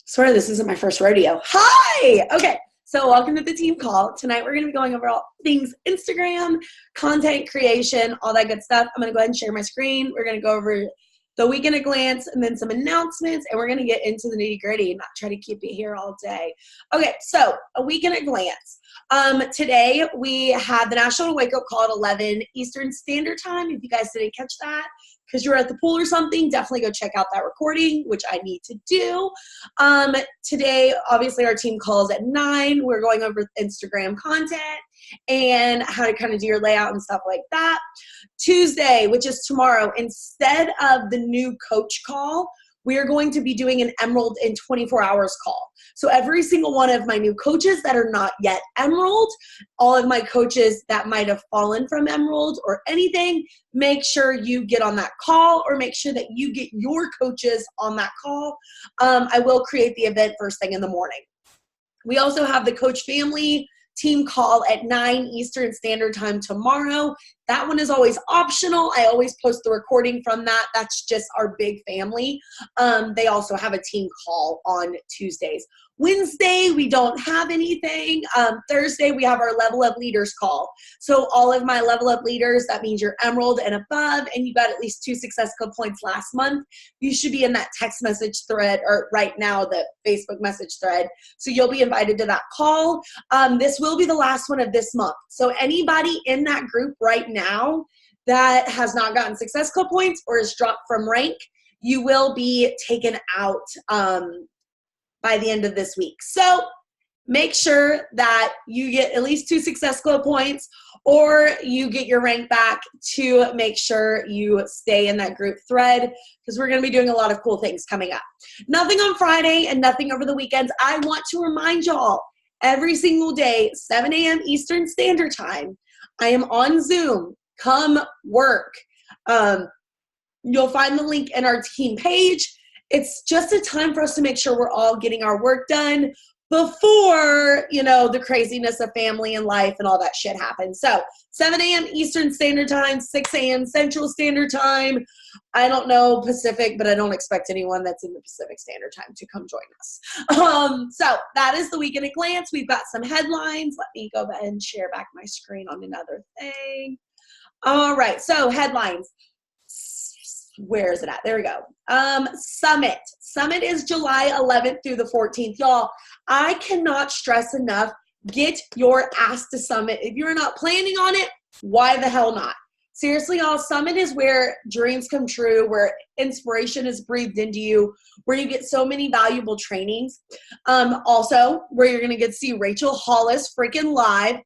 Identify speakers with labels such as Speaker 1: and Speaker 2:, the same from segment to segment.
Speaker 1: Swear this isn't my first rodeo. Hi! Okay, so welcome to the team call. Tonight we're going to be going over all things Instagram, content creation, all that good stuff. I'm going to go ahead and share my screen. We're going to go over the week in a glance and then some announcements, and we're going to get into the nitty gritty and not try to keep you here all day. Okay, so a week in a glance. Today we had the National Wake Up Call at 11 Eastern Standard Time. If you guys didn't catch that because you were at the pool or something, definitely go check out that recording, which I need to do. Today, obviously, our team calls at 9. We're going over Instagram content and how to kind of do your layout and stuff like that. Tuesday, which is tomorrow, instead of the new coach call, we are going to be doing an Emerald in 24 hours call. So every single one of my new coaches that are not yet Emerald, all of my coaches that might have fallen from Emerald or anything, make sure you get on that call or make sure that you get your coaches on that call. I will create the event first thing in the morning. We also have the Coach Family team call at 9 Eastern Standard Time tomorrow. That one is always optional. I always post the recording from that. That's just our big family. They also have a team call on Tuesdays. Wednesday, we don't have anything. Thursday, we have our Level Up Leaders call. So all of my Level Up Leaders, that means you're Emerald and above, and you got at least 2 Success Club points last month. You should be in that text message thread, or right now, the Facebook message thread. So you'll be invited to that call. This will be the last one of this month. So anybody in that group right now that has not gotten Success Club points or is dropped from rank, you will be taken out by the end of this week. So make sure that you get at least 2 Success Club points or you get your rank back to make sure you stay in that group thread, because we're going to be doing a lot of cool things coming up. Nothing on Friday and nothing over the weekends. I want to remind y'all, every single day, 7 a.m. Eastern Standard Time, I am on Zoom. Come work. You'll find the link in our team page. It's just a time for us to make sure we're all getting our work done before, the craziness of family and life and all that shit happens. So 7 a.m. Eastern Standard Time, 6 a.m. Central Standard Time. I don't know Pacific, but I don't expect anyone that's in the Pacific Standard Time to come join us. So that is the week in a glance. We've got some headlines. Let me go ahead and share back my screen on another thing. All right, so headlines. Where is it at? There we go. Summit. Summit is July 11th through the 14th. Y'all, I cannot stress enough, get your ass to Summit. If you're not planning on it, why the hell not? Seriously, y'all, Summit is where dreams come true, where inspiration is breathed into you, where you get so many valuable trainings. Also, where you're going to get to see Rachel Hollis freaking live.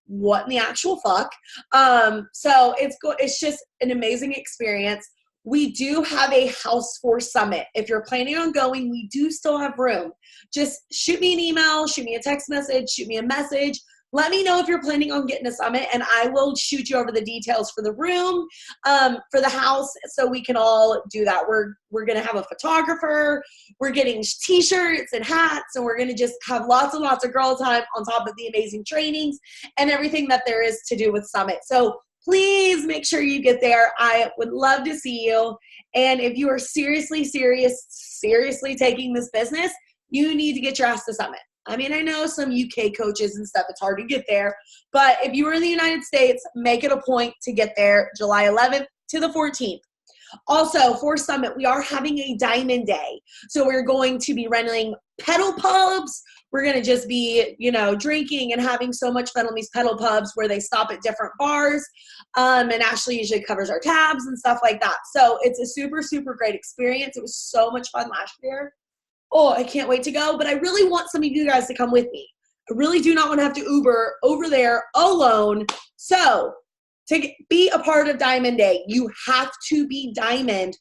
Speaker 1: What in the actual fuck? So it's just an amazing experience. We do have a house for Summit. If you're planning on going, we do still have room. Just shoot me an email, shoot me a text message, shoot me a message. Let me know if you're planning on getting a Summit, and I will shoot you over the details for the room, for the house, so we can all do that. We're going to have a photographer. We're getting T-shirts and hats, and we're going to just have lots and lots of girl time on top of the amazing trainings and everything that there is to do with Summit. So please make sure you get there. I would love to see you. And if you are seriously taking this business, you need to get your ass to Summit. I mean, I know some UK coaches and stuff, it's hard to get there. But if you are in the United States, make it a point to get there July 11th to the 14th. Also, for Summit, we are having a Diamond Day. So we're going to be renting pedal pubs. We're going to just be, drinking and having so much fun on these pedal pubs where they stop at different bars. And Ashley usually covers our tabs and stuff like that. So it's a super, super great experience. It was so much fun last year. Oh, I can't wait to go. But I really want some of you guys to come with me. I really do not want to have to Uber over there alone. So to be a part of Diamond Day, you have to be Diamond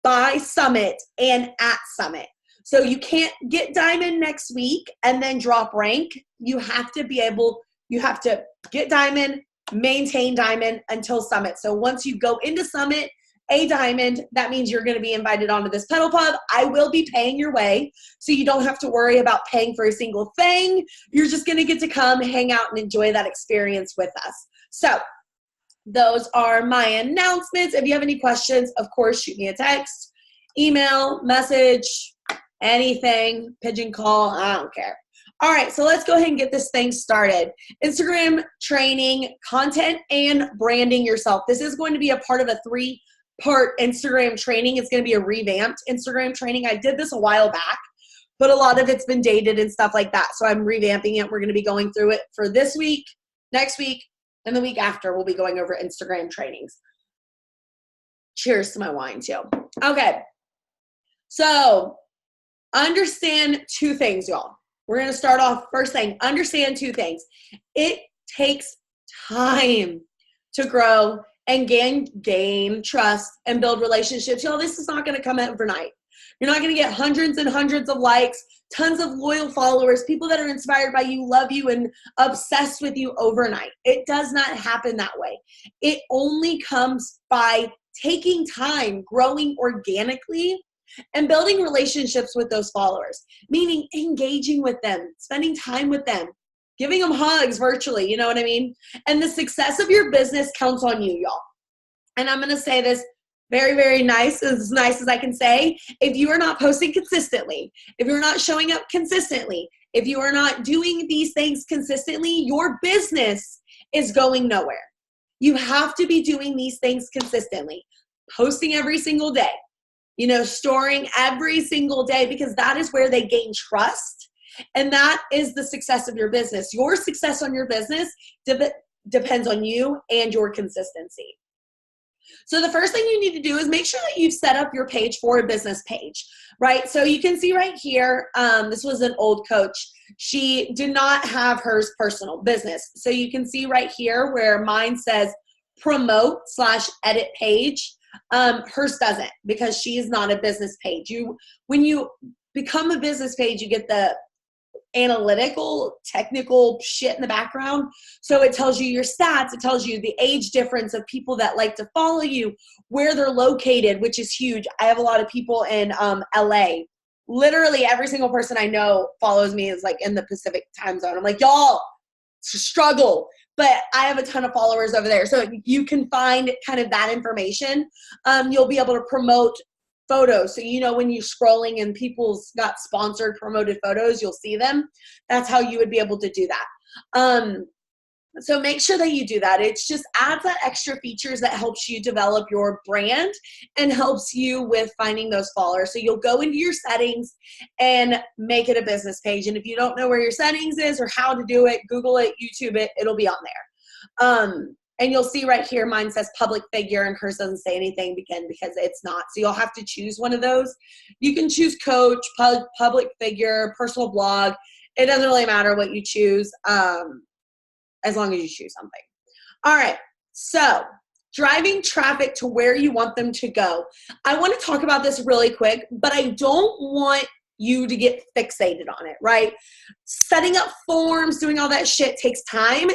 Speaker 1: by Summit and at Summit. So you can't get Diamond next week and then drop rank. You have to get Diamond, maintain Diamond until Summit. So once you go into Summit, a Diamond, that means you're going to be invited onto this pedal pub. I will be paying your way, so you don't have to worry about paying for a single thing. You're just going to get to come, hang out, and enjoy that experience with us. So those are my announcements. If you have any questions, of course, shoot me a text, email, message, anything, pigeon call, I don't care. All right, so let's go ahead and get this thing started. Instagram training, content, and branding yourself. This is going to be a part of a 3-part Instagram training. It's going to be a revamped Instagram training. I did this a while back, but a lot of it's been dated and stuff like that. So I'm revamping it. We're going to be going through it for this week, next week, and the week after. We'll be going over Instagram trainings. Cheers to my wine too. Okay, so understand 2 things, y'all. We're going to start off first thing. Understand 2 things. It takes time to grow and gain trust and build relationships. Y'all, this is not going to come overnight. You're not going to get hundreds and hundreds of likes, tons of loyal followers, people that are inspired by you, love you, and obsessed with you overnight. It does not happen that way. It only comes by taking time, growing organically, and building relationships with those followers, meaning engaging with them, spending time with them, giving them hugs virtually, you know what I mean? And the success of your business counts on you, y'all. And I'm going to say this very, very nice as I can say. If you are not posting consistently, if you're not showing up consistently, if you are not doing these things consistently, your business is going nowhere. You have to be doing these things consistently, posting every single day, storing every single day, because that is where they gain trust. And that is the success of your business. Your success on your business depends on you and your consistency. So the first thing you need to do is make sure that you've set up your page for a business page, right? So you can see right here, this was an old coach. She did not have hers personal business. So you can see right here where mine says promote/edit page. Hers doesn't, because she is not a business page. When you become a business page, you get the analytical, technical shit in the background. So it tells you your stats. It tells you the age difference of people that like to follow you, where they're located, which is huge. I have a lot of people in LA. Literally every single person I know follows me is like in the Pacific time zone. I'm like, y'all struggle. But I have a ton of followers over there. So you can find kind of that information. You'll be able to promote photos. So, when you're scrolling and people's got sponsored promoted photos, you'll see them. That's how you would be able to do that. So make sure that you do that. It just adds that extra features that helps you develop your brand and helps you with finding those followers. So you'll go into your settings and make it a business page. And if you don't know where your settings is or how to do it, Google it, YouTube it, it'll be on there. And you'll see right here, mine says public figure and hers doesn't say anything because it's not. So you'll have to choose one of those. You can choose coach, public figure, personal blog. It doesn't really matter what you choose. As long as you choose something. All right, so driving traffic to where you want them to go. I want to talk about this really quick, but I don't want you to get fixated on it, right? Setting up forms, doing all that shit takes time,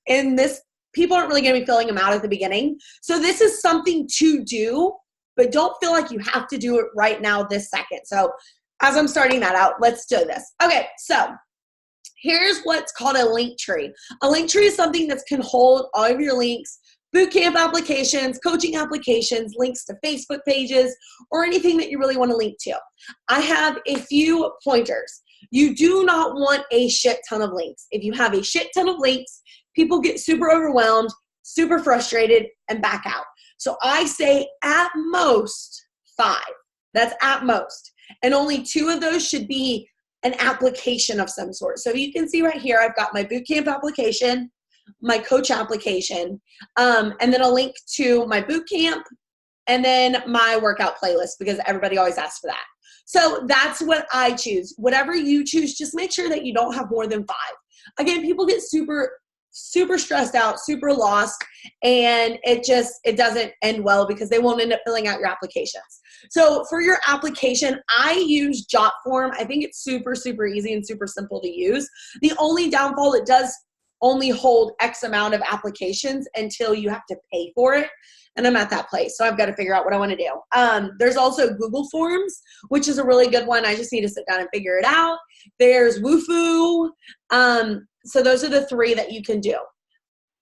Speaker 1: and this, people aren't really going to be filling them out at the beginning. So this is something to do, but don't feel like you have to do it right now this second. So as I'm starting that out, let's do this. Okay, so here's what's called a link tree. A link tree is something that can hold all of your links, bootcamp applications, coaching applications, links to Facebook pages, or anything that you really want to link to. I have a few pointers. You do not want a shit ton of links. If you have a shit ton of links, people get super overwhelmed, super frustrated, and back out. So I say at most 5. That's at most. And only 2 of those should be an application of some sort. So you can see right here, I've got my bootcamp application, my coach application, and then a link to my bootcamp, and then my workout playlist, because everybody always asks for that. So that's what I choose. Whatever you choose, just make sure that you don't have more than 5. Again, people get super stressed out, super lost, and it doesn't end well because they won't end up filling out your applications. So for your application, I use JotForm. I think it's super, super easy and super simple to use. The only downfall, it does only hold X amount of applications until you have to pay for it. And I'm at that place. So I've got to figure out what I want to do. There's also Google Forms, which is a really good one. I just need to sit down and figure it out. There's Wufoo. So those are the 3 that you can do.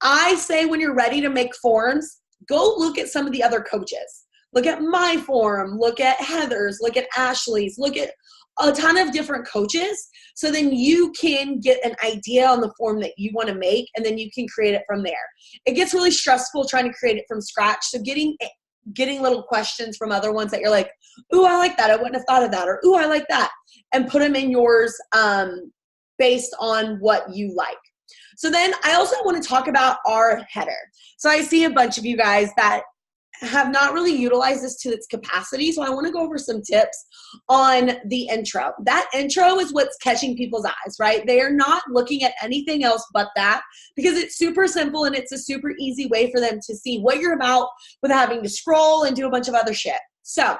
Speaker 1: I say when you're ready to make forms, go look at some of the other coaches. look at my forum, look at Heather's, look at Ashley's, look at a ton of different coaches. So then you can get an idea on the form that you want to make, and then you can create it from there. It gets really stressful trying to create it from scratch. So getting little questions from other ones that you're like, ooh, I like that. I wouldn't have thought of that. Or, ooh, I like that. And put them in yours based on what you like. So then I also want to talk about our header. So I see a bunch of you guys that have not really utilized this to its capacity. So I want to go over some tips on the intro. That intro is what's catching people's eyes, right? They are not looking at anything else but that, because it's super simple and it's a super easy way for them to see what you're about without having to scroll and do a bunch of other shit. So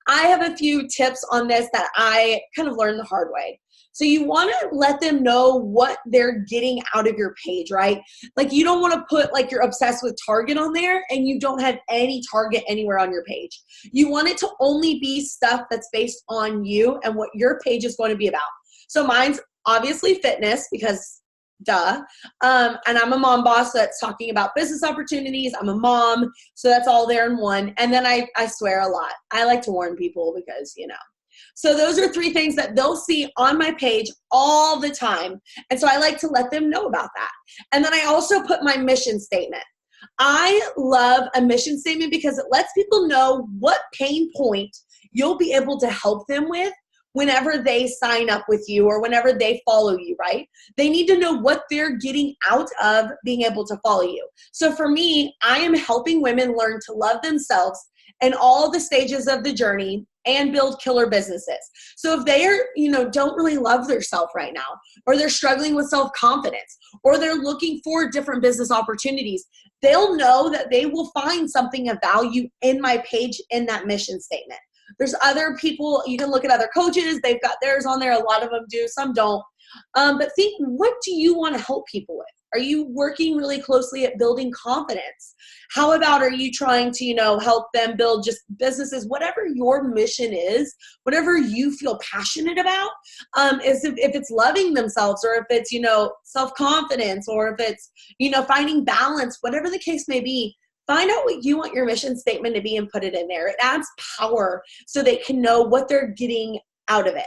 Speaker 1: I have a few tips on this that I kind of learned the hard way. So you want to let them know what they're getting out of your page, right? Like you don't want to put like you're obsessed with Target on there and you don't have any Target anywhere on your page. You want it to only be stuff that's based on you and what your page is going to be about. So mine's obviously fitness, because duh. And I'm a mom boss that's talking about business opportunities. I'm a mom, so that's all there in one. And then I swear a lot. I like to warn people because, you know. So those are 3 things that they'll see on my page all the time. And so I like to let them know about that. And then I also put my mission statement. I love a mission statement because it lets people know what pain point you'll be able to help them with whenever they sign up with you or whenever they follow you, right? They need to know what they're getting out of being able to follow you. So for me, I am helping women learn to love themselves in all the stages of the journey and build killer businesses. So if they are, don't really love themselves right now, or they're struggling with self-confidence, or they're looking for different business opportunities, they'll know that they will find something of value in my page in that mission statement. There's other people, you can look at other coaches, they've got theirs on there. A lot of them do, some don't. But think, what do you want to help people with? Are you working really closely at building confidence? How about are you trying to, help them build just businesses? Whatever your mission is, whatever you feel passionate about, is if it's loving themselves, or if it's, self-confidence, or if it's, finding balance, whatever the case may be. Find out what you want your mission statement to be and put it in there. It adds power so they can know what they're getting out of it.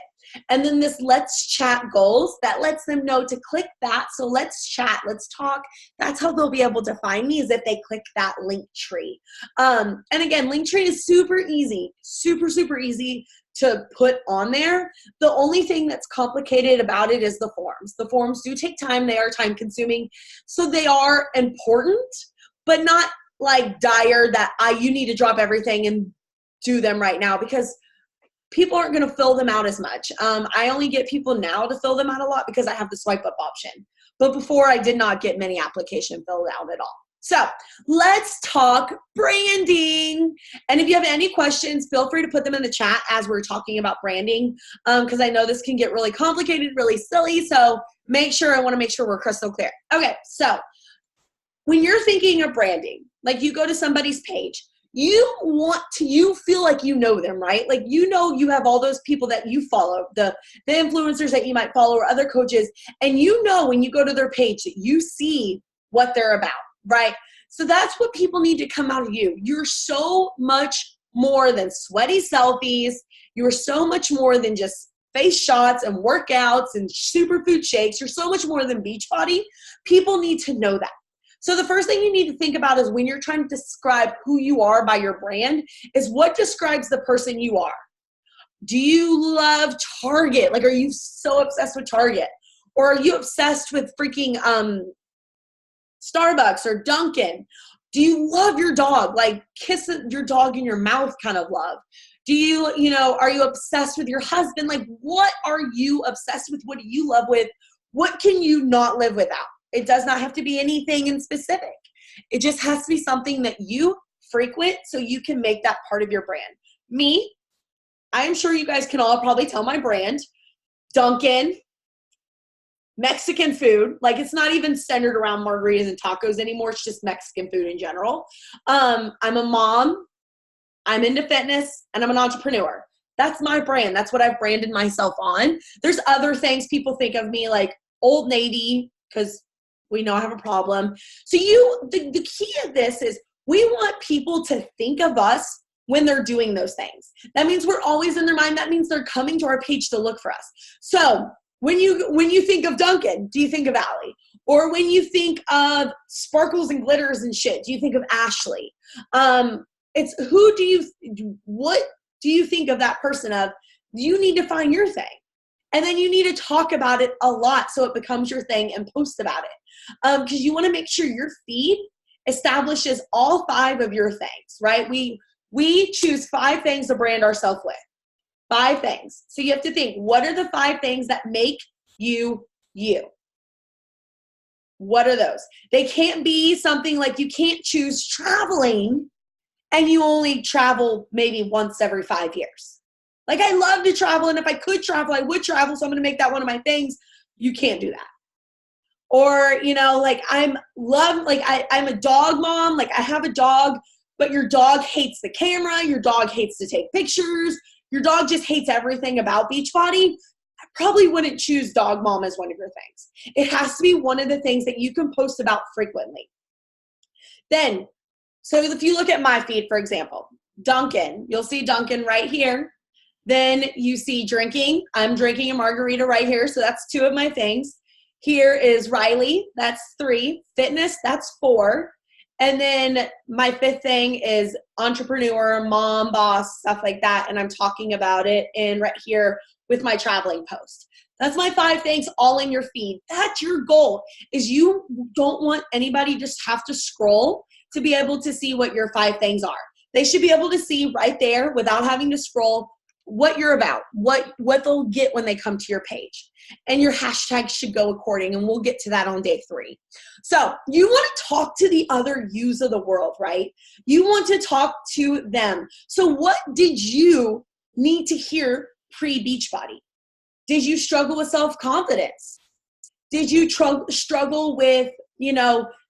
Speaker 1: And then this let's chat goals, that lets them know to click that. So let's chat, let's talk. That's how they'll be able to find me, is if they click that link tree. And again, link tree is super easy, super, super easy to put on there. The only thing that's complicated about it is the forms. The forms do take time. They are time consuming. So they are important, but not like dire that you need to drop everything and do them right now, because people aren't going to fill them out as much. I only get people now to fill them out a lot because I have the swipe up option. But before, I did not get many applications filled out at all. So let's talk branding. And if you have any questions, feel free to put them in the chat as we're talking about branding, because I know this can get really complicated, really silly. So I want to make sure we're crystal clear. Okay, so when you're thinking of branding, like you go to somebody's page, you feel like you know them, right? Like, you have all those people that you follow, the influencers that you might follow, or other coaches, and when you go to their page that you see what they're about, right? So that's what people need to come out of you. You're so much more than sweaty selfies. You're so much more than just face shots and workouts and superfood shakes. You're so much more than Beachbody. People need to know that. So the first thing you need to think about is when you're trying to describe who you are by your brand, is what describes the person you are. Do you love Target? Like, are you so obsessed with Target? Or are you obsessed with freaking Starbucks or Dunkin'? Do you love your dog? Like, kiss your dog in your mouth kind of love. Do you, are you obsessed with your husband? Like, what are you obsessed with? What do you love with? What can you not live without? It does not have to be anything in specific. It just has to be something that you frequent so you can make that part of your brand. Me, I'm sure you guys can all probably tell my brand. Dunkin', Mexican food. Like, it's not even centered around margaritas and tacos anymore. It's just Mexican food in general. I'm a mom. I'm into fitness, and I'm an entrepreneur. That's my brand. That's what I've branded myself on. There's other things people think of me, like Old Navy, because we know I have a problem. So the key of this is, We want people to think of us when they're doing those things. That means we're always in their mind. That means they're coming to our page to look for us. So when you think of Duncan, do you think of Allie? Or when you think of sparkles and glitters and shit, do you think of Ashley? It's what do you think of that person of? You need to find your thing. And then you need to talk about it a lot so it becomes your thing and post about it. Because you want to make sure your feed establishes all 5 of your things, right? We choose 5 things to brand ourselves with. 5 things. So you have to think, what are the 5 things that make you you? What are those? They can't be something like you can't choose traveling and you only travel maybe once every 5 years. Like, I love to travel, and if I could travel, I would travel, so I'm going to make that one of my things. You can't do that. Or, like I'm a dog mom, like I have a dog, but your dog hates the camera, your dog hates to take pictures, your dog just hates everything about Beachbody. I probably wouldn't choose dog mom as one of your things. It has to be one of the things that you can post about frequently. Then, so if you look at my feed, for example, Duncan, you'll see Duncan right here. Then you see drinking. I'm drinking a margarita right here, so that's 2 of my things. Here is Riley, that's 3. Fitness, that's 4. And then my 5th thing is entrepreneur, mom, boss, stuff like that. And I'm talking about it in right here with my traveling post. That's my 5 things all in your feed. That's your goal, is you don't want anybody just have to scroll to be able to see what your 5 things are. They should be able to see right there without having to scroll what you're about, what they'll get when they come to your page. And your hashtags should go according, and we'll get to that on day 3. So you want to talk to the other yous of the world, right? You want to talk to them. So what did you need to hear pre-Beachbody? Did you struggle with self-confidence? Did you struggle with,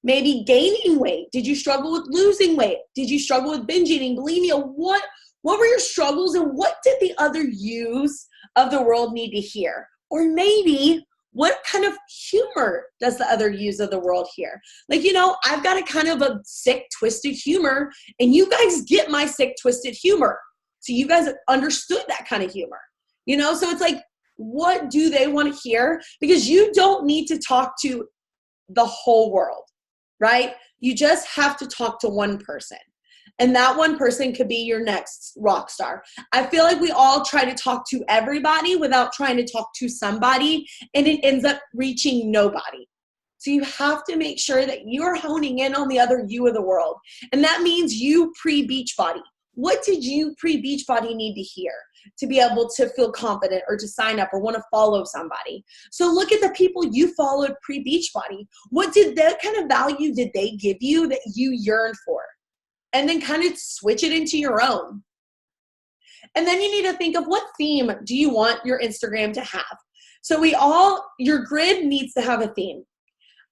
Speaker 1: maybe gaining weight? Did you struggle with losing weight? Did you struggle with binge eating, bulimia? What were your struggles, and what did the other yous of the world need to hear? Or maybe what kind of humor does the other yous of the world hear? Like, I've got a kind of a sick, twisted humor, and you guys get my sick, twisted humor. So you guys understood that kind of humor, So it's like, what do they want to hear? Because you don't need to talk to the whole world, right? You just have to talk to one person. And that one person could be your next rock star. I feel like we all try to talk to everybody without trying to talk to somebody, and it ends up reaching nobody. So you have to make sure that you're honing in on the other you of the world. And that means you pre-Beachbody. What did you pre-Beachbody need to hear to be able to feel confident or to sign up or want to follow somebody? So look at the people you followed pre-Beachbody. What kind of value did they give you that you yearn for? And then kind of switch it into your own. And then you need to think of what theme do you want your Instagram to have? So your grid needs to have a theme.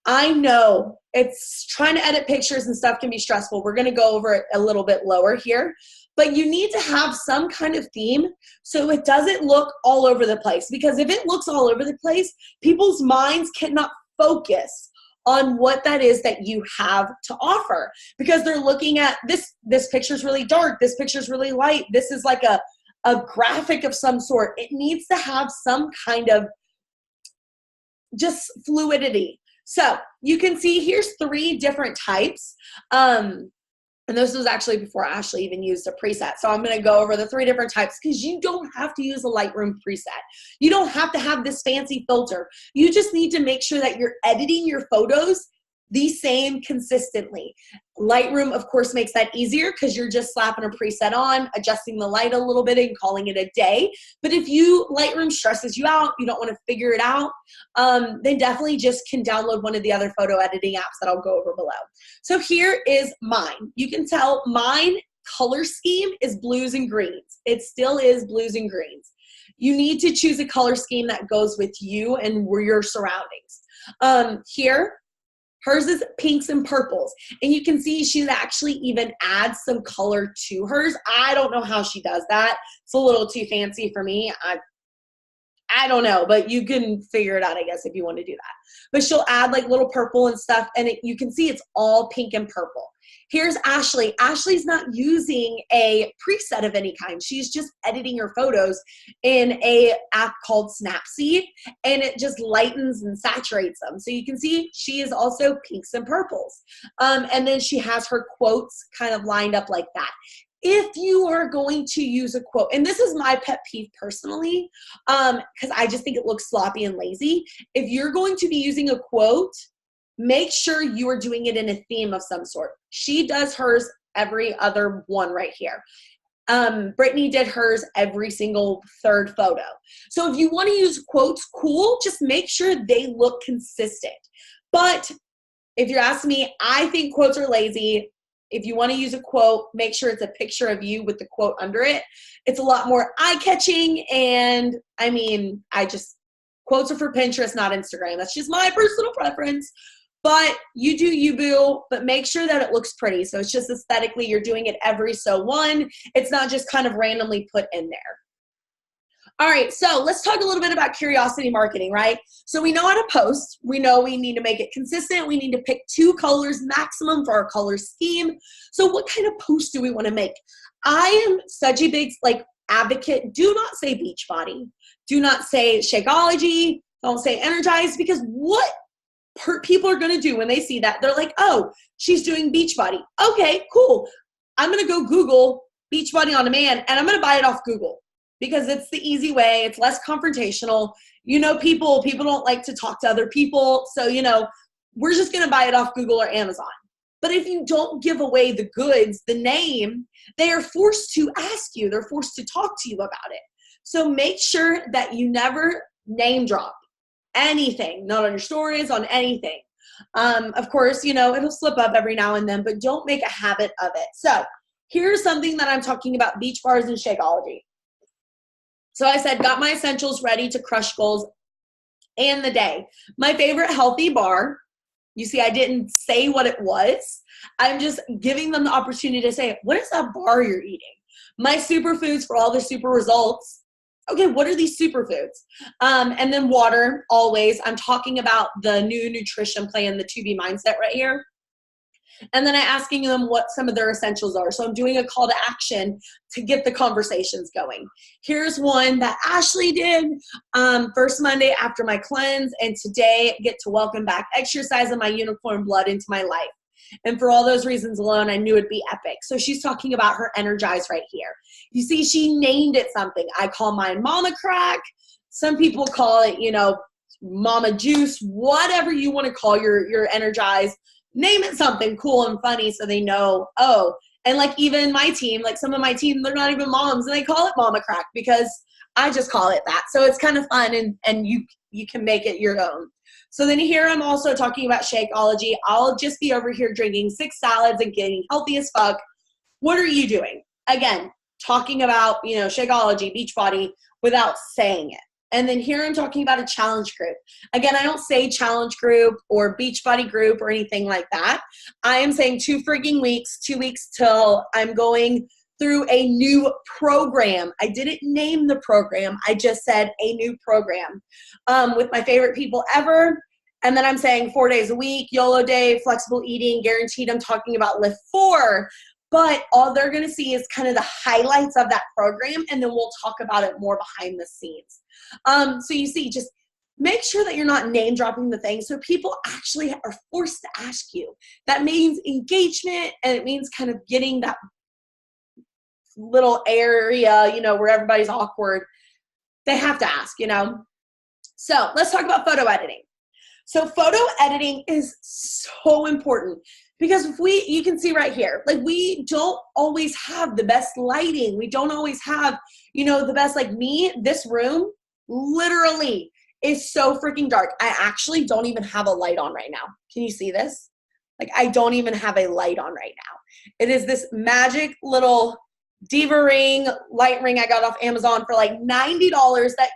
Speaker 1: I know it's trying to edit pictures and stuff can be stressful. We're going to go over it a little bit lower here, but you need to have some kind of theme so it doesn't look all over the place. Because if it looks all over the place, people's minds cannot focus on what that is that you have to offer, because they're looking at this picture's really dark, this picture's really light, this is like a graphic of some sort. It needs to have some kind of just fluidity. So you can see here's 3 different types. And this was actually before Ashley even used a preset. So I'm going to go over the 3 different types, because you don't have to use a Lightroom preset. You don't have to have this fancy filter. You just need to make sure that you're editing your photos the same consistently. Lightroom, of course, makes that easier because you're just slapping a preset on, adjusting the light a little bit and calling it a day. But if Lightroom stresses you out, you don't want to figure it out, then definitely just can download one of the other photo editing apps that I'll go over below. So here is mine. You can tell mine color scheme is blues and greens. It still is blues and greens. You need to choose a color scheme that goes with you and your surroundings. Here, hers is pinks and purples. And you can see she actually even adds some color to hers. I don't know how she does that. It's a little too fancy for me. I don't know, but you can figure it out, I guess, if you want to do that. But she'll add like little purple and stuff, and you can see it's all pink and purple. Here's Ashley. Ashley's not using a preset of any kind. She's just editing her photos in a app called Snapseed, and it just lightens and saturates them. So you can see she is also pinks and purples. And then she has her quotes kind of lined up like that. If you are going to use a quote, and this is my pet peeve personally, because I just think it looks sloppy and lazy. If you're going to be using a quote, make sure you are doing it in a theme of some sort. She does hers every other one right here. Brittany did hers every single third photo. So if you want to use quotes, cool, just make sure they look consistent. But if you're asking me, I think quotes are lazy. If you want to use a quote, make sure it's a picture of you with the quote under it. It's a lot more eye-catching, and I mean, quotes are for Pinterest, not Instagram. That's just my personal preference. But you do you, boo, but make sure that it looks pretty. So it's just aesthetically, you're doing it every so one. It's not just kind of randomly put in there. All right, so let's talk a little bit about curiosity marketing, right? So we know how to post. We know we need to make it consistent. We need to pick 2 colors maximum for our color scheme. So what kind of post do we want to make? I am such a big advocate. Do not say Beachbody. Do not say Shakeology. Don't say Energize, because what people are going to do when they see that, they're like, oh, she's doing Beachbody. Okay, cool. I'm going to go Google Beachbody on Demand, and I'm going to buy it off Google, because it's the easy way. It's less confrontational. You know, people don't like to talk to other people. So, you know, we're just going to buy it off Google or Amazon. But if you don't give away the goods, the name, they are forced to ask you. They're forced to talk to you about it. So make sure that you never name drop anything, not on your stories, on anything. Of course, you know, it'll slip up every now and then, but don't make a habit of it. So here's something that I'm talking about: beach bars and Shakeology. So I said, got my essentials ready to crush goals and the day. My favorite healthy bar, you see, I didn't say what it was. I'm just giving them the opportunity to say, what is that bar you're eating? My superfoods for all the super results. Okay, what are these superfoods? And then water, always. I'm talking about the new nutrition plan, the 2B mindset right here. And then I'm asking them what some of their essentials are. So I'm doing a call to action to get the conversations going. Here's one that Ashley did first Monday after my cleanse, and today I get to welcome back exercise and my unicorn blood into my life. And for all those reasons alone, I knew it'd be epic. So she's talking about her Energize right here. You see, she named it something. I call mine Mama Crack. Some people call it, you know, Mama Juice, whatever you want to call your Energize. Name it something cool and funny so they know, oh. And like even my team, like some of my team, they're not even moms, and they call it Mama Crack because I just call it that. So it's kind of fun, and you can make it your own. So then here I'm also talking about Shakeology. I'll just be over here drinking 6 salads and getting healthy as fuck. What are you doing? Again, talking about, you know, Shakeology, Beachbody without saying it. And then here I'm talking about a challenge group. Again, I don't say challenge group or Beachbody group or anything like that. I am saying 2 freaking weeks, 2 weeks till I'm going through a new program. I didn't name the program. I just said a new program with my favorite people ever. And then I'm saying 4 days a week, YOLO day, flexible eating, guaranteed. I'm talking about Lift 4. But all they're going to see is kind of the highlights of that program, and then we'll talk about it more behind the scenes. So you see, just make sure that you're not name dropping the thing so people actually are forced to ask you. That means engagement, and it means kind of getting that little area, you know, where everybody's awkward. They have to ask, you know. So let's talk about photo editing. So photo editing is so important because you can see right here, like we don't always have the best lighting. We don't always have, you know, the best, like me, this room literally is so freaking dark. I actually don't even have a light on right now. Can you see this? Like I don't even have a light on right now. It is this magic little Diva ring, light ring I got off Amazon for like $90 that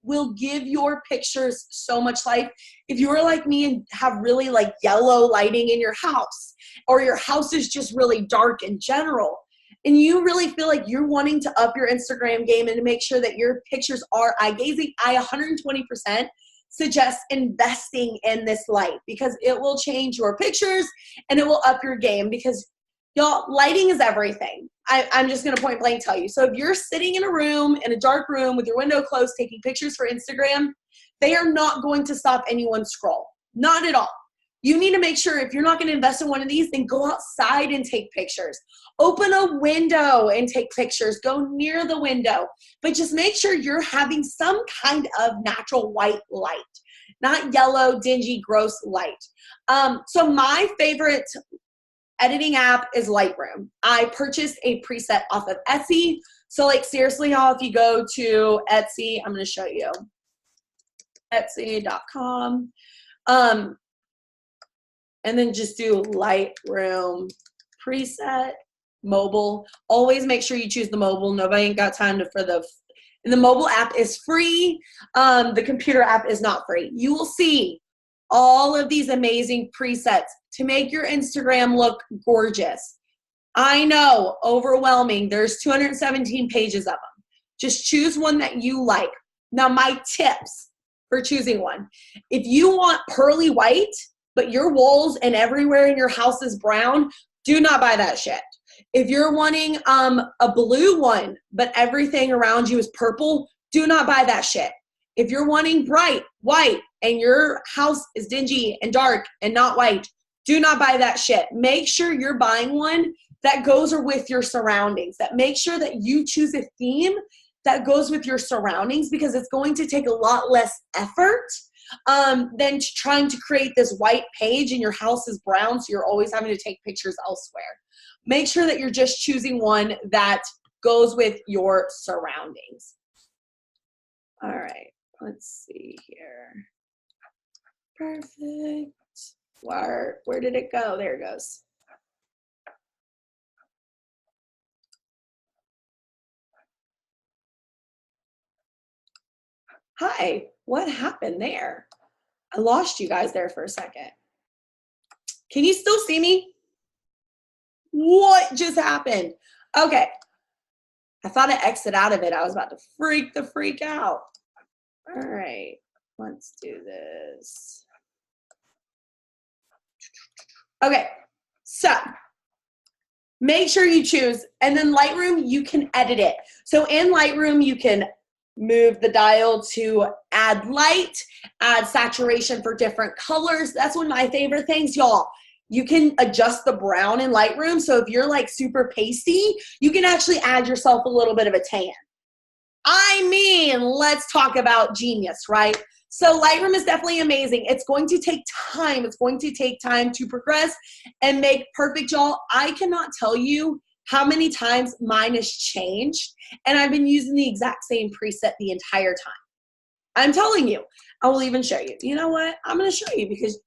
Speaker 1: will give your pictures so much life. If you're like me and have really like yellow lighting in your house, or your house is just really dark in general, and you really feel like you're wanting to up your Instagram game and to make sure that your pictures are eye-gazing, I 120% suggest investing in this light, because it will change your pictures and it will up your game, because y'all, lighting is everything. I'm just going to point blank tell you. So if you're sitting in a dark room with your window closed taking pictures for Instagram, they are not going to stop anyone's scroll. Not at all. You need to make sure, if you're not going to invest in one of these, then go outside and take pictures. Open a window and take pictures. Go near the window. But just make sure you're having some kind of natural white light, not yellow, dingy, gross light. So my favorite editing app is Lightroom. I purchased a preset off of Etsy. So like seriously, y'all, if you go to Etsy, I'm going to show you. Etsy.com. And then just do Lightroom preset, mobile. Always make sure you choose the mobile. Nobody ain't got time for and the mobile app is free. The computer app is not free. You will see all of these amazing presets to make your Instagram look gorgeous. I know, overwhelming. There's 217 pages of them. Just choose one that you like. Now, my tips for choosing one. If you want pearly white, but your walls and everywhere in your house is brown, do not buy that shit. If you're wanting a blue one, but everything around you is purple, do not buy that shit. If you're wanting bright white and your house is dingy and dark and not white, do not buy that shit. Make sure you're buying one that goes with your surroundings, that make sure that you choose a theme that goes with your surroundings, because it's going to take a lot less effort than trying to create this white page and your house is brown, so you're always having to take pictures elsewhere. Make sure that you're just choosing one that goes with your surroundings. All right, let's see here. Perfect. Where did it go? There it goes. Hi, what happened there? I lost you guys there for a second. Can you still see me? What just happened? Okay. I thought I exited out of it. I was about to freak out. All right, let's do this. Okay, so make sure you choose, and then Lightroom, you can edit it. So in Lightroom, you can move the dial to add light, add saturation for different colors. That's one of my favorite things, y'all. You can adjust the brown in Lightroom. So if you're like super pasty, you can actually add yourself a little bit of a tan. I mean, let's talk about genius, right? So Lightroom is definitely amazing. It's going to take time. It's going to take time to progress and make perfect, y'all. I cannot tell you how many times mine has changed, and I've been using the exact same preset the entire time. I'm telling you. I will even show you. You know what? I'm going to show you, because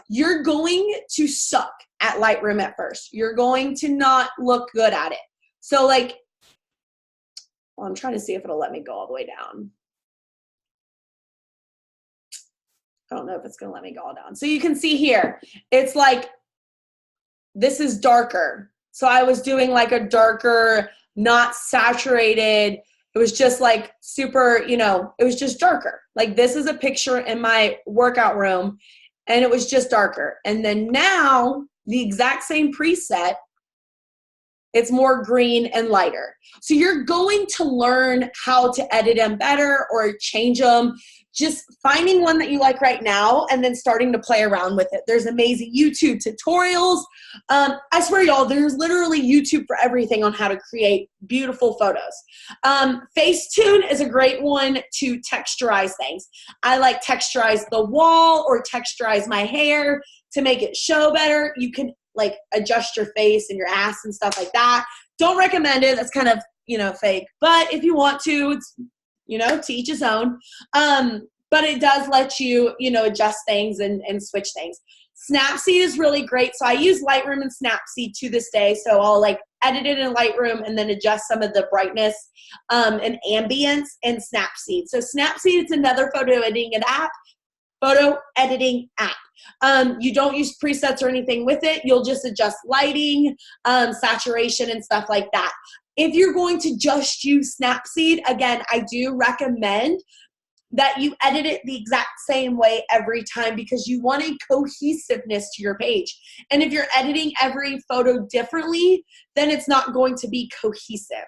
Speaker 1: you're going to suck at Lightroom at first. You're going to not look good at it. So like, well, I'm trying to see if it'll let me go all the way down. I don't know if it's going to let me go all down. So you can see here, it's like, this is darker. So I was doing like a darker, not saturated. It was just like super, you know, it was just darker. Like this is a picture in my workout room, and it was just darker. And then now the exact same preset, it's more green and lighter. So you're going to learn how to edit them better or change them. Just finding one that you like right now and then starting to play around with it. There's amazing YouTube tutorials. I swear, y'all, there's literally YouTube for everything on how to create beautiful photos. Facetune is a great one to texturize things. I like texturize the wall or texturize my hair to make it show better. You can like adjust your face and your ass and stuff like that. Don't recommend it. That's kind of, you know, fake. But if you want to, it's, you know, to each his own. But it does let you, you know, adjust things and switch things. Snapseed is really great. So I use Lightroom and Snapseed to this day. So I'll like edit it in Lightroom and then adjust some of the brightness and ambience in Snapseed. So Snapseed is another photo editing app. photo editing app. You don't use presets or anything with it. You'll just adjust lighting, saturation, and stuff like that. If you're going to just use Snapseed, again, I do recommend that you edit it the exact same way every time because you want a cohesiveness to your page. And if you're editing every photo differently, then it's not going to be cohesive.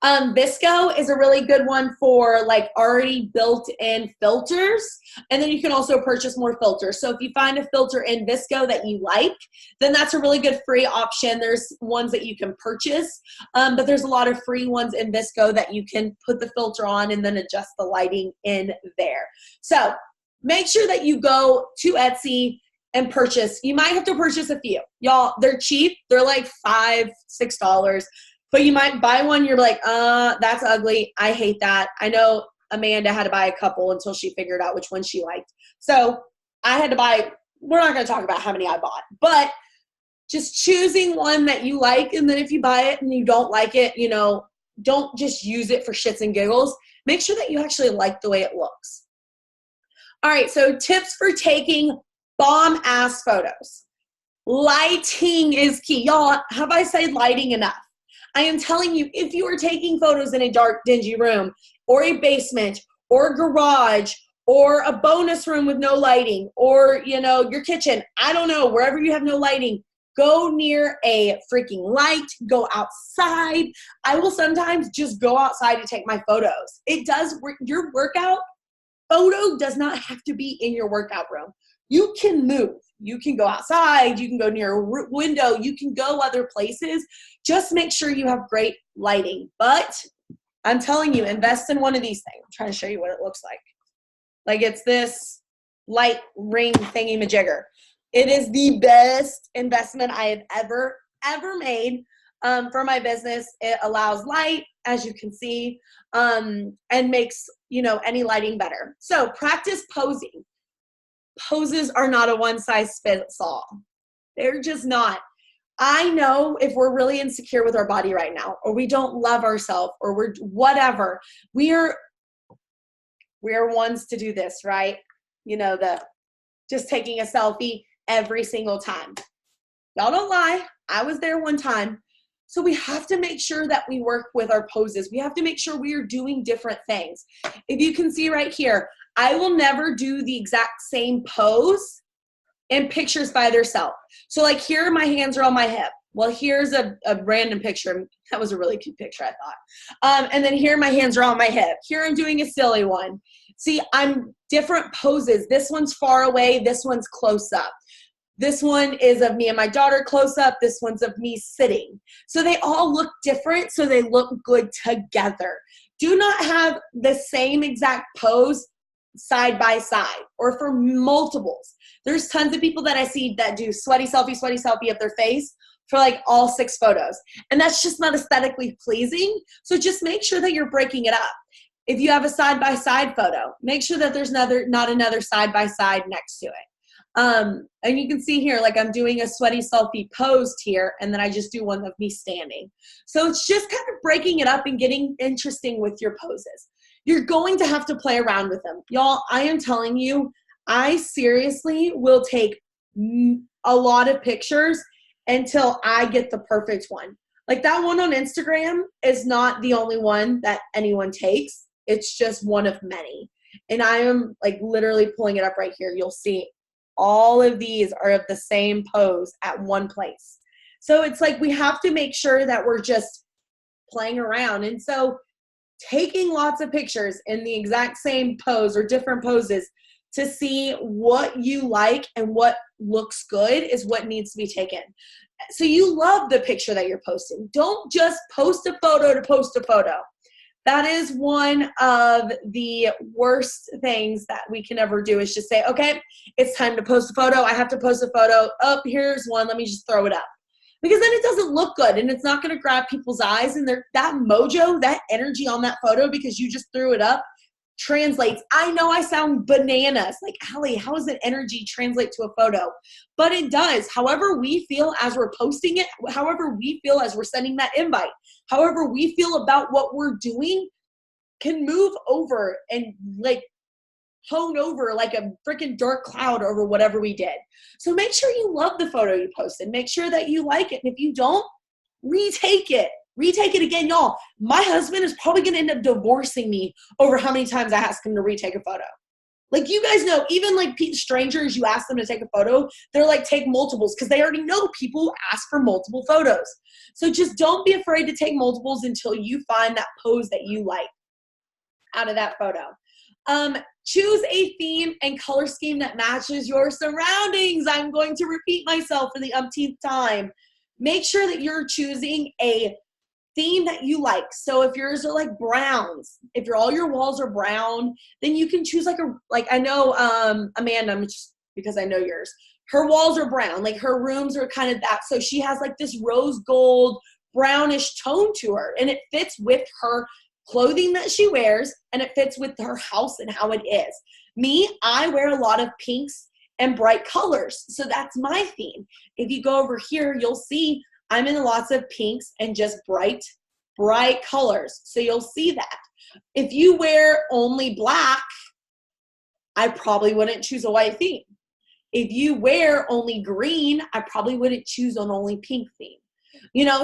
Speaker 1: VSCO is a really good one for like already built-in filters, and then you can also purchase more filters. So if you find a filter in VSCO that you like, then that's a really good free option. There's ones that you can purchase, but there's a lot of free ones in VSCO that you can put the filter on and then adjust the lighting in there. So make sure that you go to Etsy and purchase. You might have to purchase a few. Y'all, they're cheap. They're like $5, $6. But you might buy one, you're like, that's ugly. I hate that. I know Amanda had to buy a couple until she figured out which one she liked. So I had to buy, we're not going to talk about how many I bought, but just choosing one that you like. And then if you buy it and you don't like it, you know, don't just use it for shits and giggles. Make sure that you actually like the way it looks. All right, so tips for taking bomb-ass photos. Lighting is key. Y'all, have I said lighting enough? I am telling you, if you are taking photos in a dark, dingy room or a basement or a garage or a bonus room with no lighting or, you know, your kitchen, I don't know, wherever you have no lighting, go near a freaking light, go outside. I will sometimes just go outside to take my photos. It does, your workout photo does not have to be in your workout room. You can move. You can go outside. You can go near a window. You can go other places. Just make sure you have great lighting. But I'm telling you, invest in one of these things. I'm trying to show you what it looks like. Like it's this light ring thingy majigger. It is the best investment I have ever made for my business. It allows light, as you can see, and makes, you know, any lighting better. So practice posing. Poses are not a one-size-fits-all. They're just not. I know if we're really insecure with our body right now, or we don't love ourselves, or we're whatever, we're ones to do this, right? You know, the just taking a selfie every single time. Y'all don't lie. I was there one time. So we have to make sure that we work with our poses. We have to make sure we are doing different things. If you can see right here, I will never do the exact same pose in pictures by themselves. So like here, my hands are on my hip. Well, here's a random picture. That was a really cute picture, I thought. And then here, my hands are on my hip. Here, I'm doing a silly one. See, I'm different poses. This one's far away. This one's close up. This one is of me and my daughter close up. This one's of me sitting. So they all look different, so they look good together. Do not have the same exact pose side by side or for multiples. There's tons of people that I see that do sweaty selfie of their face for like all 6 photos. And that's just not aesthetically pleasing. So just make sure that you're breaking it up. If you have a side-by-side photo, make sure that there's not another side-by-side next to it. And you can see here, like I'm doing a sweaty selfie posed here, and then I just do one of me standing. So it's just kind of breaking it up and getting interesting with your poses. You're going to have to play around with them. Y'all, I am telling you, I seriously will take a lot of pictures until I get the perfect one. Like that one on Instagram is not the only one that anyone takes. It's just one of many. And I am like literally pulling it up right here. You'll see all of these are of the same pose at one place. So it's like we have to make sure that we're just playing around. And so taking lots of pictures in the exact same pose or different poses to see what you like and what looks good is what needs to be taken. So you love the picture that you're posting. Don't just post a photo to post a photo. That is one of the worst things that we can ever do is just say, okay, it's time to post a photo. I have to post a photo. Oh, here's one. Let me just throw it up. Because then it doesn't look good and it's not going to grab people's eyes, and that mojo, that energy on that photo because you just threw it up translates. I know I sound bananas. Like, Allie, how does that energy translate to a photo? But it does. However we feel as we're posting it, however we feel as we're sending that invite, however we feel about what we're doing can move over and like hung over like a freaking dark cloud over whatever we did. So make sure you love the photo you posted. Make sure that you like it. And if you don't, retake it. Retake it again, y'all. My husband is probably going to end up divorcing me over how many times I ask him to retake a photo. Like, you guys know, even like strangers, you ask them to take a photo, they're like, take multiples, because they already know people ask for multiple photos. So just don't be afraid to take multiples until you find that pose that you like out of that photo. Choose a theme and color scheme that matches your surroundings. I'm going to repeat myself for the umpteenth time. Make sure that you're choosing a theme that you like. So if yours are like browns, if all your walls are brown, then you can choose I know Amanda, because I know yours, her walls are brown, like her rooms are kind of that. So she has like this rose gold brownish tone to her, and it fits with her clothing that she wears, and it fits with her house and how it is. Me, I wear a lot of pinks and bright colors, so that's my theme. If you go over here, you'll see I'm in lots of pinks and just bright colors. So you'll see that. If you wear only black, I probably wouldn't choose a white theme. If you wear only green, I probably wouldn't choose an only pink theme.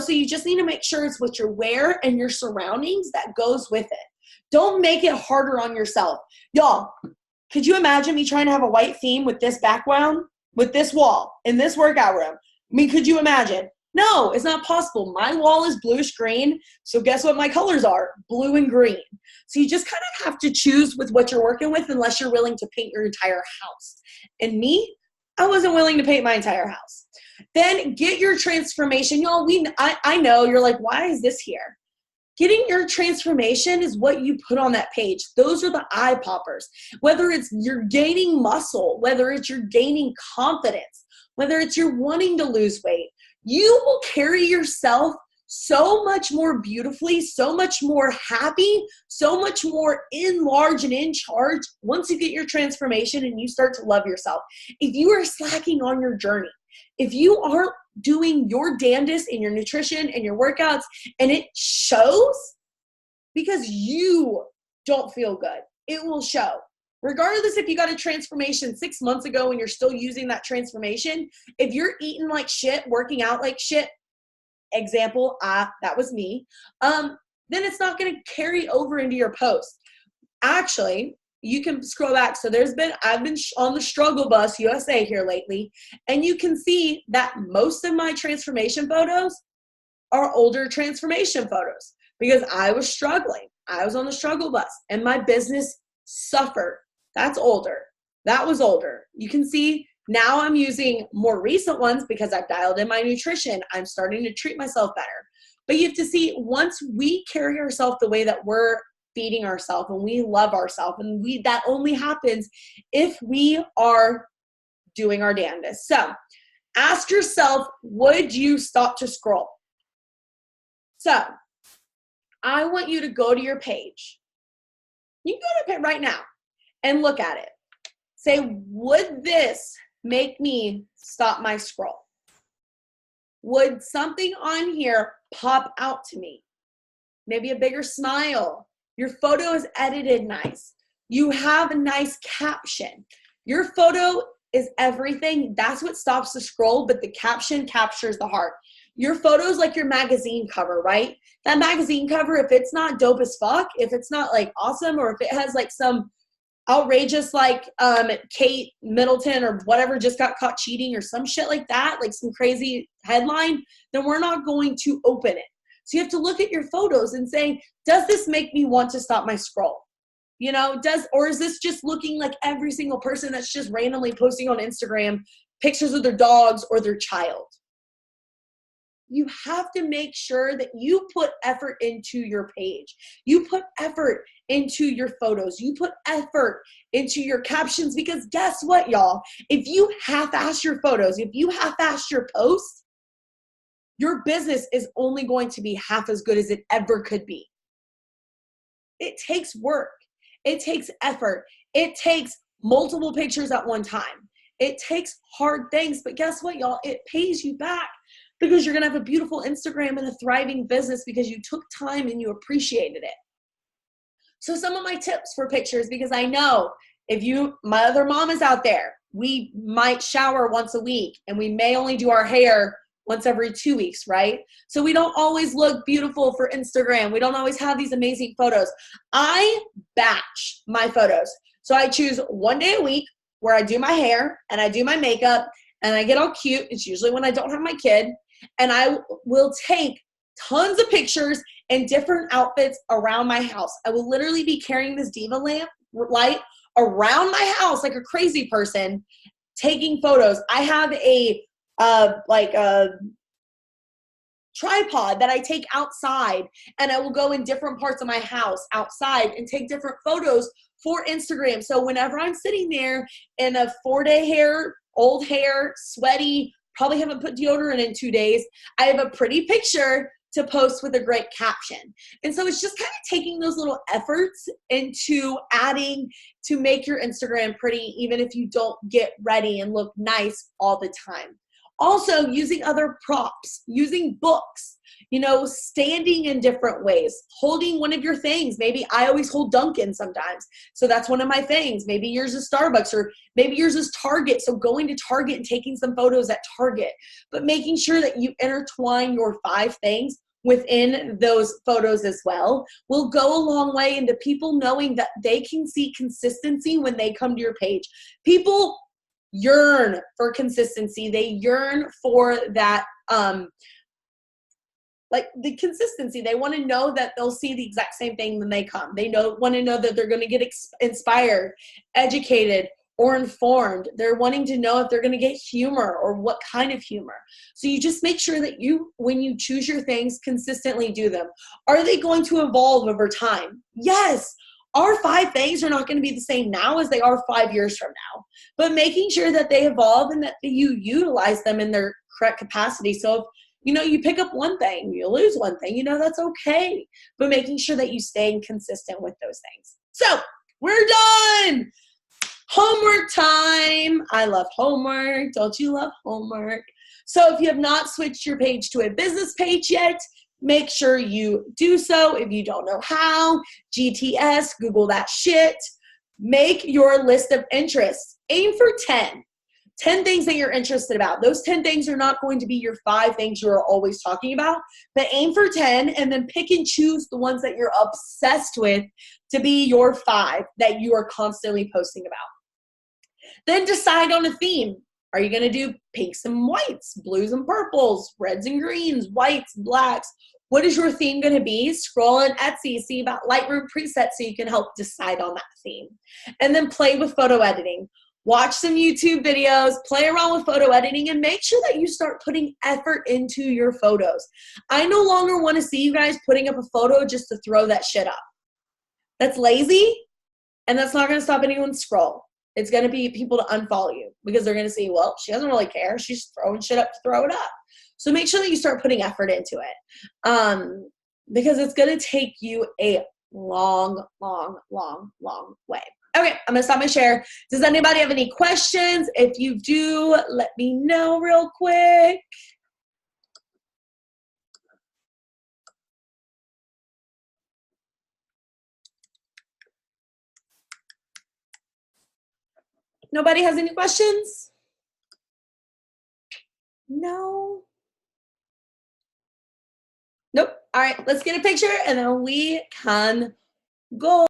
Speaker 1: So you just need to make sure it's what you wear and your surroundings that goes with it. Don't make it harder on yourself. Y'all, could you imagine me trying to have a white theme with this background, with this wall, in this workout room? Could you imagine? No, it's not possible. My wall is bluish green, so guess what my colors are? Blue and green. So you just kind of have to choose with what you're working with, unless you're willing to paint your entire house. And me, I wasn't willing to paint my entire house. Then get your transformation. Y'all, I know you're like, why is this here? Getting your transformation is what you put on that page. Those are the eye poppers. Whether it's you're gaining muscle, whether it's you're gaining confidence, whether it's you're wanting to lose weight, you will carry yourself so much more beautifully, so much more happy, so much more in large and in charge once you get your transformation and you start to love yourself. If you are slacking on your journey, if you aren't doing your damnedest in your nutrition and your workouts, and it shows because you don't feel good, it will show. Regardless if you got a transformation 6 months ago and you're still using that transformation, if you're eating like shit, working out like shit, example, that was me, then it's not going to carry over into your post. Actually, you can scroll back. So I've been on the Struggle Bus USA here lately, and you can see that most of my transformation photos are older transformation photos because I was struggling. I was on the Struggle Bus and my business suffered. That's older. That was older. You can see now I'm using more recent ones because I've dialed in my nutrition. I'm starting to treat myself better. But you have to see, once we carry ourselves the way that we're feeding ourselves and we love ourselves, and that only happens if we are doing our damnedest. So ask yourself, would you stop to scroll? So I want you to go to your page. You can go to it right now and look at it. Say, would this make me stop my scroll? Would something on here pop out to me? Maybe a bigger smile. Your photo is edited nice. You have a nice caption. Your photo is everything. That's what stops the scroll, but the caption captures the heart. Your photo is like your magazine cover, right? That magazine cover, if it's not dope as fuck, if it's not like awesome, or if it has like some outrageous like Kate Middleton or whatever just got caught cheating or some shit like that, like some crazy headline, then we're not going to open it. So you have to look at your photos and say, does this make me want to stop my scroll? Or is this just looking like every single person that's just randomly posting on Instagram pictures of their dogs or their child? You have to make sure that you put effort into your page. You put effort into your photos. You put effort into your captions, because guess what, y'all? If you half-ass your photos, if you half-ass your posts, your business is only going to be half as good as it ever could be. It takes work. It takes effort. It takes multiple pictures at one time. It takes hard things, but guess what, y'all? It pays you back, because you're going to have a beautiful Instagram and a thriving business because you took time and you appreciated it. So some of my tips for pictures, because I know If my other mom is out there, we might shower once a week and we may only do our hair once every 2 weeks, right? So we don't always look beautiful for Instagram. We don't always have these amazing photos. I batch my photos. So I choose one day a week where I do my hair and I do my makeup and I get all cute. It's usually when I don't have my kid. And I will take tons of pictures in different outfits around my house. I will literally be carrying this Diva light around my house like a crazy person, taking photos. I have a tripod that I take outside, and I will go in different parts of my house outside and take different photos for Instagram. So whenever I'm sitting there in a 4-day hair, old hair, sweaty, probably haven't put deodorant in 2 days, I have a pretty picture to post with a great caption. And so it's just kind of taking those little efforts into adding to make your Instagram pretty, even if you don't get ready and look nice all the time. Also, using other props, using books, standing in different ways, holding one of your things. Maybe I always hold Dunkin' sometimes, so that's one of my things. Maybe yours is Starbucks, or maybe yours is Target, so going to Target and taking some photos at Target. But making sure that you intertwine your 5 things within those photos as well will go a long way into people knowing that they can see consistency when they come to your page. People yearn for consistency. They yearn for that, like the consistency. They want to know that they'll see the exact same thing when they come. They want to know that they're going to get inspired, educated, or informed. They're wanting to know if they're going to get humor or what kind of humor. So you just make sure that when you choose your things, consistently do them. Are they going to evolve over time? Yes. Our 5 things are not going to be the same now as they are 5 years from now, but making sure that they evolve and that you utilize them in their correct capacity. So if you pick up one thing, you lose one thing, that's okay, but making sure that you stay consistent with those things. So we're done. Homework time. I love homework. Don't you love homework? So if you have not switched your page to a business page yet, make sure you do so. If you don't know how, GTS, Google that shit. Make your list of interests. Aim for 10. 10 things that you're interested about. Those 10 things are not going to be your 5 things you're always talking about, but aim for 10 and then pick and choose the ones that you're obsessed with to be your 5 that you are constantly posting about. Then decide on a theme. Are you going to do pinks and whites, blues and purples, reds and greens, whites, blacks? What is your theme going to be? Scroll on Etsy, see about Lightroom presets so you can help decide on that theme. And then play with photo editing. Watch some YouTube videos, play around with photo editing, and make sure that you start putting effort into your photos. I no longer want to see you guys putting up a photo just to throw that shit up. That's lazy, and that's not going to stop anyone scroll. It's going to be people to unfollow you because they're going to see, well, she doesn't really care. She's throwing shit up to throw it up. So make sure that you start putting effort into it because it's going to take you a long, long, long, long way. Okay, I'm going to stop my share. Does anybody have any questions? If you do, let me know real quick. Nobody has any questions? No? Nope. All right, let's get a picture and then we can go.